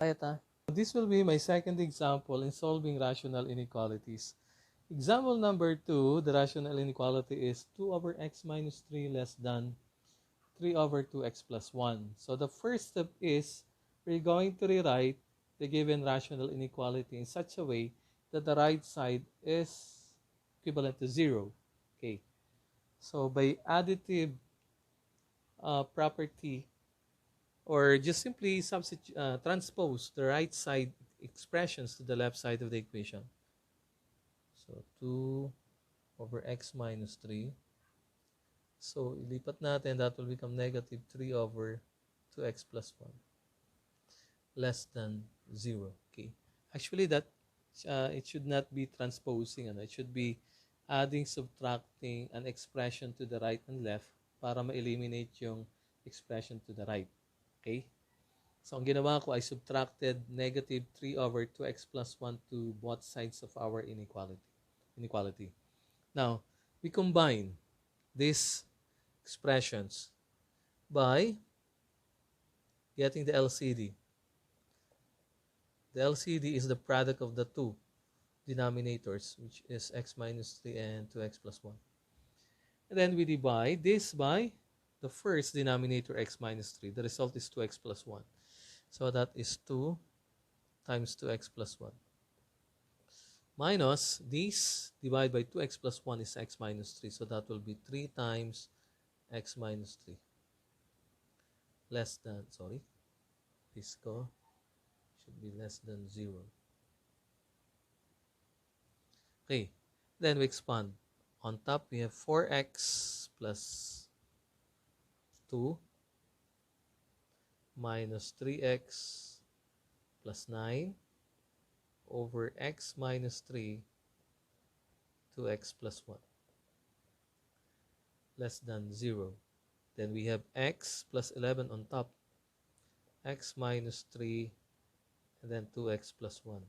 This will be my second example in solving rational inequalities. Example number 2, the rational inequality is 2 over x minus 3 less than 3 over 2x plus 1. So the first step is we're going to rewrite the given rational inequality in such a way that the right side is equivalent to 0. Okay. So by additive property, or just simply transpose the right side expressions to the left side of the equation. So 2 over x minus 3. So ilipat natin, that will become negative 3 over 2x plus 1 less than 0. Okay. Actually, that it should not be transposing. It should be adding, subtracting an expression to the right and left para ma-eliminate yung expression to the right. Okay? So, ang ginawa ko ay subtracted negative 3 over 2x plus 1 to both sides of our inequality. Now, we combine these expressions by getting the LCD. The LCD is the product of the two denominators, which is x minus 3 and 2x plus 1. And then we divide this by the first denominator, x minus 3. The result is 2x plus 1. So that is 2 times 2x plus 1. Minus this, divided by 2x plus 1 is x minus 3. So that will be 3 times x minus 3. Less than, this go should be less than 0. Okay, then we expand. On top, we have 4x plus 2 minus 3x plus 9 over x minus 3 2x plus 1 less than 0. Then we have x plus 11 on top, x minus 3, and then 2x plus 1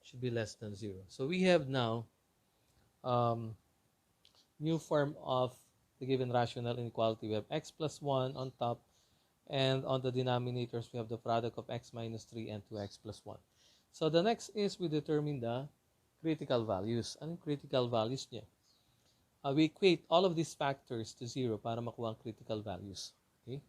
should be less than 0. So we have now new form of the given rational inequality. We have x plus 1 on top, and on the denominators we have the product of x minus 3 and 2x plus 1. So the next is we determine the critical values. Anong critical values niya? We equate all of these factors to 0 para makuha ang critical values. Okay?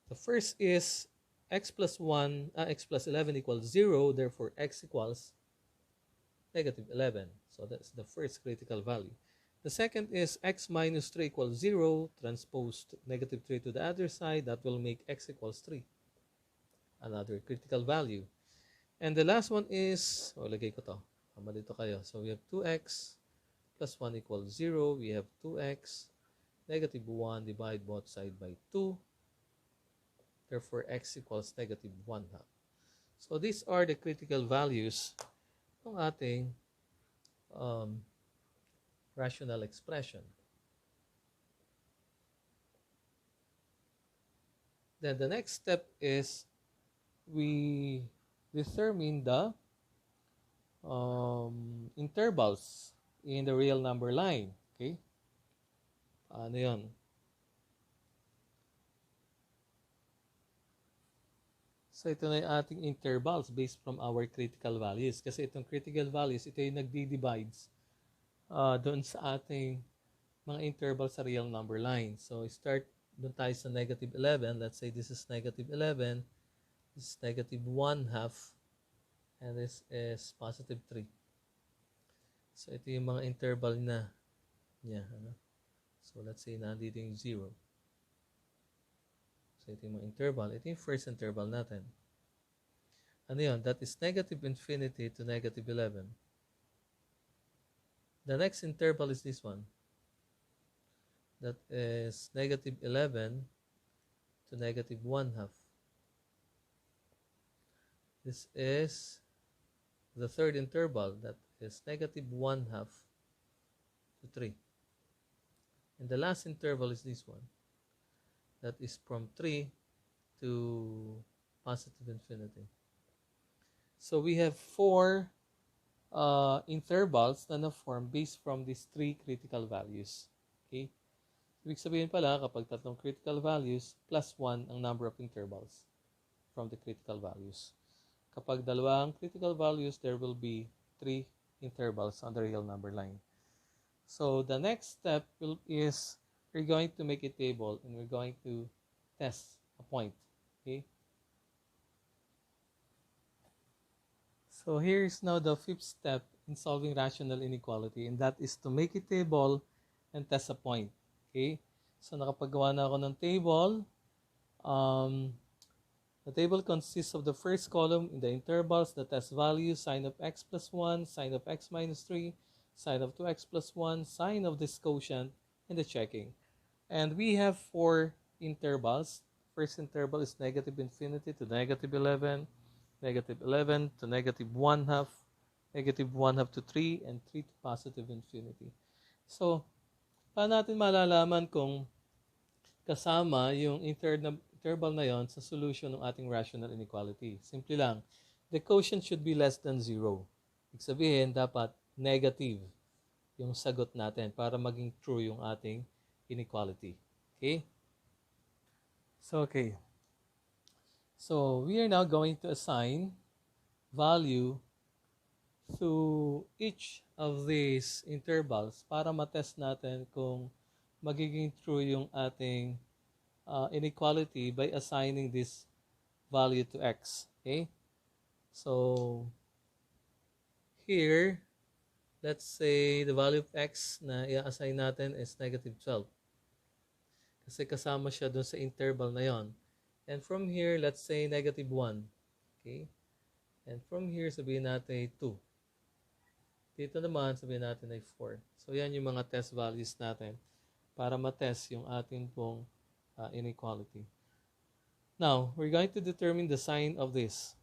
The first is x plus 11 equals 0, therefore x equals negative 11. So that's the first critical value. The second is x minus 3 equals 0, transpose negative 3 to the other side, that will make x equals 3. Another critical value. And the last one is, lagay ko to. Tama dito kayo. So we have 2x plus 1 equals 0. We have 2x, negative 1, divide both sides by 2. Therefore, x equals negative 1 half. So these are the critical values ng ating rational expression. Then the next step is we determine the intervals in the real number line. Okay? Ano yun? So ito na yung ating intervals based from our critical values. Kasi itong critical values, ito yung nagdi-divides doon sa ating mga intervals sa real number line. So start doon tayo sa negative 11. Let's say this is negative 11. This is negative 1 half. And this is positive 3. So ito yung mga interval na niya. So let's say nandito yung 0. So ito yung mga interval. Ito yung first interval natin. Ano yun? That is negative infinity to negative 11. The next interval is this one. That is negative 11 to negative 1 half. This is the third interval. That is negative 1 half to 3. And the last interval is this one. That is from 3 to positive infinity. So we have 4 intervals na na-form based from these three critical values. Okay? Ibig sabihin pala, kapag tatlong critical values, plus 1 ang number of intervals from the critical values. Kapag dalawang critical values, there will be 3 intervals on the real number line. So the next step is we're going to make a table and we're going to test a point. Okay? So here is now the fifth step in solving rational inequality, and that is to make a table and test a point. Okay? So nakapagawa na ako ng table. The table consists of the first column in the intervals, the test value, sine of x plus 1, sine of x minus 3, sine of 2x plus 1, sine of this quotient, and the checking. And we have 4 intervals. First interval is negative infinity to negative 11, negative 11 to negative 1 half, negative 1 half to 3, and 3 to positive infinity. So, paano natin malalaman kung kasama yung interval na yon sa solution ng ating rational inequality? Simple lang. The quotient should be less than 0. Ibig sabihin, dapat negative yung sagot natin para maging true yung ating inequality. Okay? So, we are now going to assign value to each of these intervals para matest natin kung magiging true yung ating inequality by assigning this value to x. Okay? So, here, let's say the value of x na i-assign natin is negative 12. Kasi kasama siya dun sa interval na yon. And from here, let's say negative 1. Okay? And from here, sabihin natin ay 2. Dito naman, sabihin natin ay 4. So, yan yung mga test values natin para matest yung ating pong inequality. Now, we're going to determine the sign of this.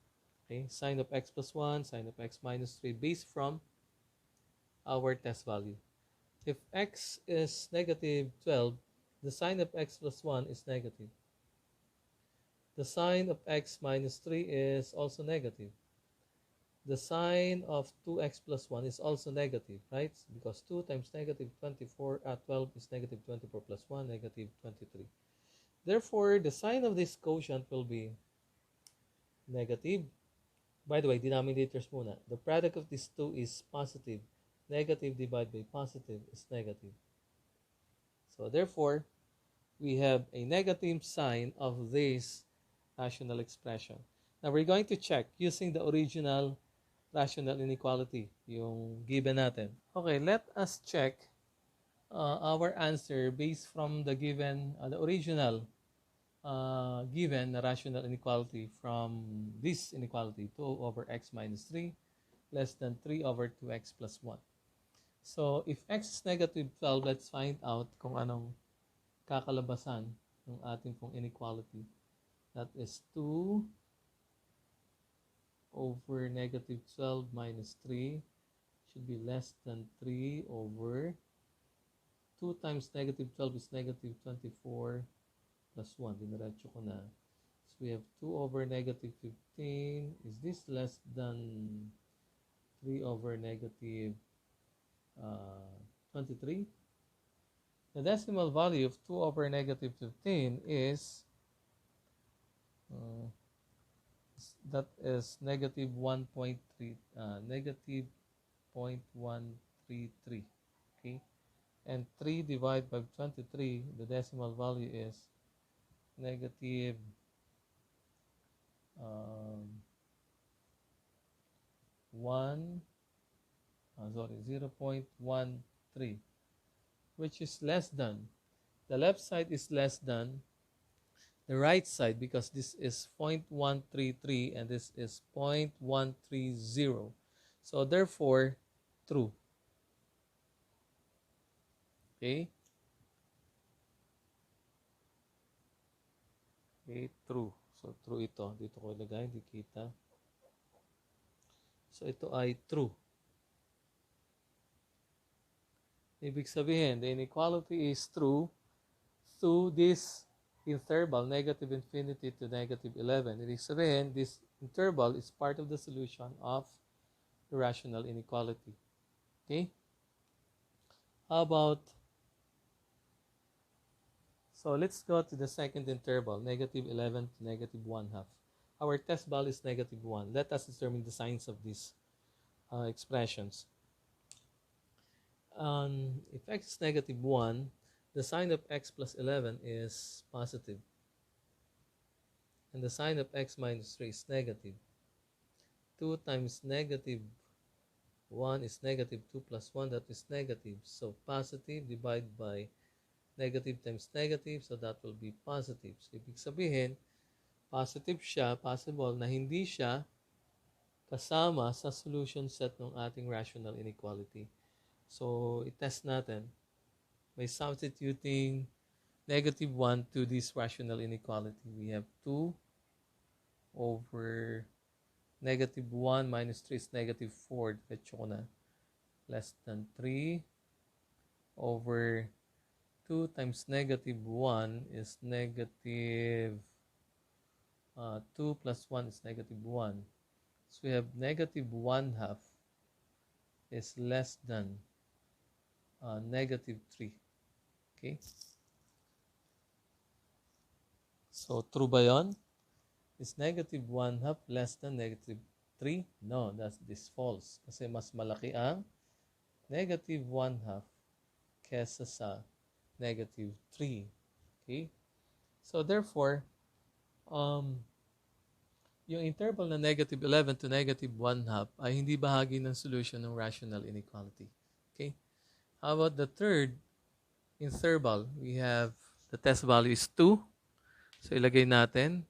Okay? Sign of x plus 1, sign of x minus 3, based from our test value. If x is negative 12, the sign of x plus 1 is negative. The sign of x minus 3 is also negative. The sign of 2x plus 1 is also negative, right? Because 2 times negative 12 is negative 24 plus 1, negative 23. Therefore, the sign of this quotient will be negative. By the way, denominators muna. The product of these two is positive. Negative divided by positive is negative. So, therefore, we have a negative sign of this rational expression. Now, we're going to check using the original rational inequality, yung given natin. Okay, let us check our answer based from the given, the original given rational inequality from this inequality, 2 over x minus 3 less than 3 over 2x plus 1. So, if x is negative 12, let's find out kung anong kakalabasan ng ating pong inequality. That is 2 over negative 12 minus 3 should be less than 3 over 2 times negative 12 is negative 24 plus 1. Diniretso ko na. So we have 2 over negative 15. Is this less than 3 over negative 23? The decimal value of 2 over negative 15 is that is negative 1.3, negative 0.133. Okay, and 3 divided by 23, the decimal value is negative 0.13, which is less than, the left side is less than the right side because this is 0.133 and this is 0.130. So therefore, true. Okay? Okay, true. So true ito. Dito ko ilagay, hindi kita. So ito ay true. Ibig sabihin, the inequality is true through this interval, negative infinity to negative 11. Ibig sabihin, this interval is part of the solution of irrational inequality. Okay? How about, so let's go to the second interval, negative 11 to negative 1 half. Our test value is negative 1. Let us determine the signs of these expressions. If x is negative 1, the sign of x plus 11 is positive. And the sign of x minus 3 is negative. 2 times negative 1 is negative. 2 plus 1, that is negative. So positive divided by negative times negative, so that will be positive. So ibig sabihin, positive siya, possible na hindi siya kasama sa solution set ng ating rational inequality. So, i-test natin by substituting negative 1 to this rational inequality. We have 2 over negative 1 minus 3 is negative 4. Diretso ko na. Less than 3 over 2 times negative 1 is negative 2 plus 1 is negative 1. So, we have negative 1 half is less than negative 3. Okay? So, true ba yun? Is negative 1 half less than negative 3? No, this false. Kasi mas malaki ang negative 1 half kesa sa negative 3. Okay? So, therefore, yung interval na negative 11 to negative 1 half ay hindi bahagi ng solution ng rational inequality. Okay? How about the third interval? We have the test value is 2. So, ilagay natin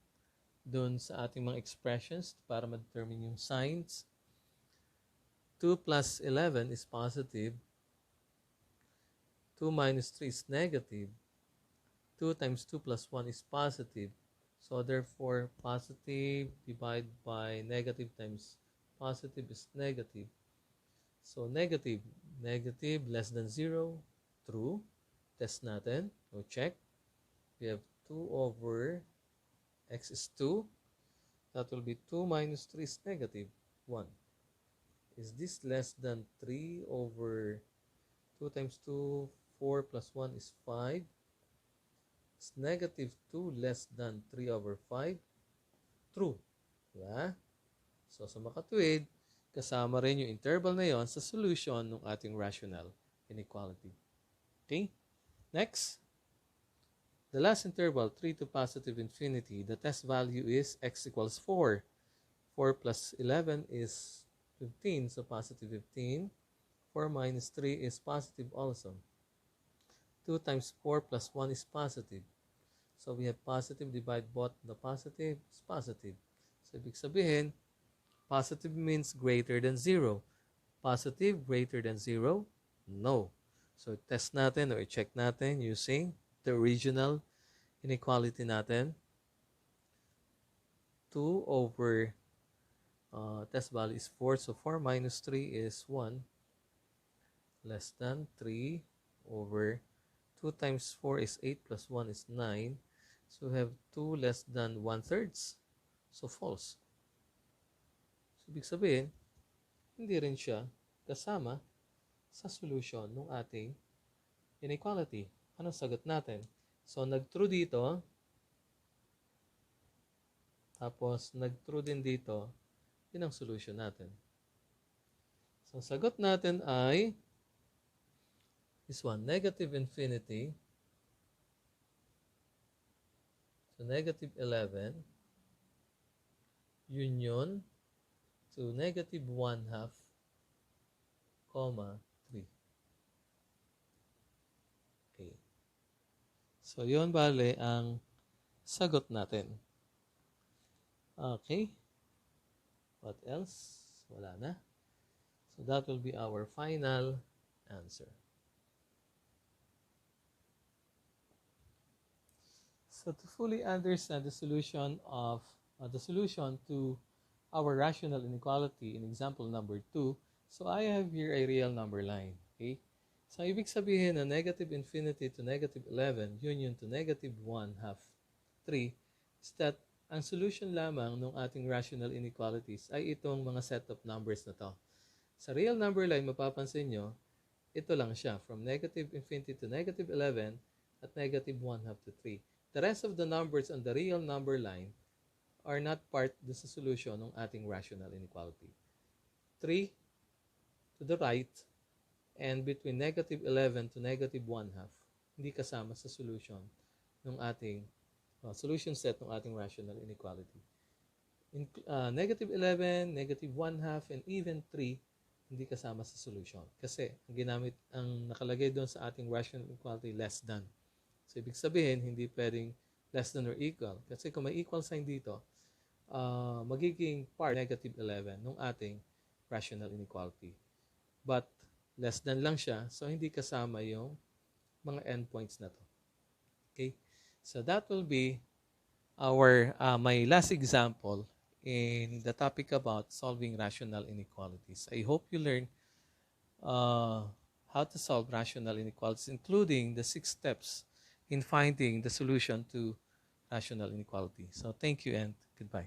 doon sa ating mga expressions para ma-determine yung signs. 2 plus 11 is positive. 2 minus 3 is negative. 2 times 2 plus 1 is positive. So, therefore, positive divided by negative times positive is negative. So, negative less than 0, true. Test natin. So, check. We have 2 over x is 2. That will be 2 minus 3 is negative 1. Is this less than 3 over 2 times 2, 4 plus 1 is 5. Is negative 2 less than 3 over 5? True. Diba? So, sa makatuwid, kasama rin yung interval na yon sa solution ng ating rational inequality. Okay? Next. The last interval, 3 to positive infinity, the test value is x equals 4. 4 plus 11 is 15, so positive 15. 4 minus 3 is positive also. 2 times 4 plus 1 is positive. So we have positive divide both the positive is positive. So ibig sabihin, positive means greater than 0. Positive greater than 0? No. So test natin o i-check natin using the original inequality natin. 2 over test value is 4. So 4 minus 3 is 1. Less than 3 over 2 times 4 is 8 plus 1 is 9. So we have 2 less than 1/3. So false. So ibig sabihin, hindi rin siya kasama sa solution ng ating inequality. Anong sagot natin? So nag-true dito. Tapos nag-true din dito. Yun ang solution natin. So sagot natin ay this one, negative infinity. So negative 11 union to negative 1 half, comma, 3. Okay. So, yun bale ang sagot natin. Okay. What else? Wala na. So, that will be our final answer. So, to fully understand the solution to our rational inequality in example number 2, so I have here a real number line. Okay? So, ibig sabihin na negative infinity to negative 11 union to negative 1 half 3 is that ang solution lamang ng ating rational inequalities ay itong mga set of numbers na to. Sa real number line, mapapansin nyo, ito lang siya, from negative infinity to negative 11 at negative 1 half to 3. The rest of the numbers on the real number line are not part dun sa solution ng ating rational inequality. 3 to the right and between negative 11 to negative 1 half, hindi kasama sa solution ng ating solution set ng ating rational inequality. Negative 11, negative 1 half, and even 3, hindi kasama sa solution. Kasi ang nakalagay doon sa ating rational inequality, less than. So, ibig sabihin, hindi pwedeng less than or equal. Kasi kung may equal sign dito, magiging part negative 11 ng ating rational inequality. But, less than lang siya, so hindi kasama yung mga endpoints na to. Okay? So, that will be my last example in the topic about solving rational inequalities. I hope you learn how to solve rational inequalities, including the 6 steps in finding the solution to rational inequality. So thank you and goodbye.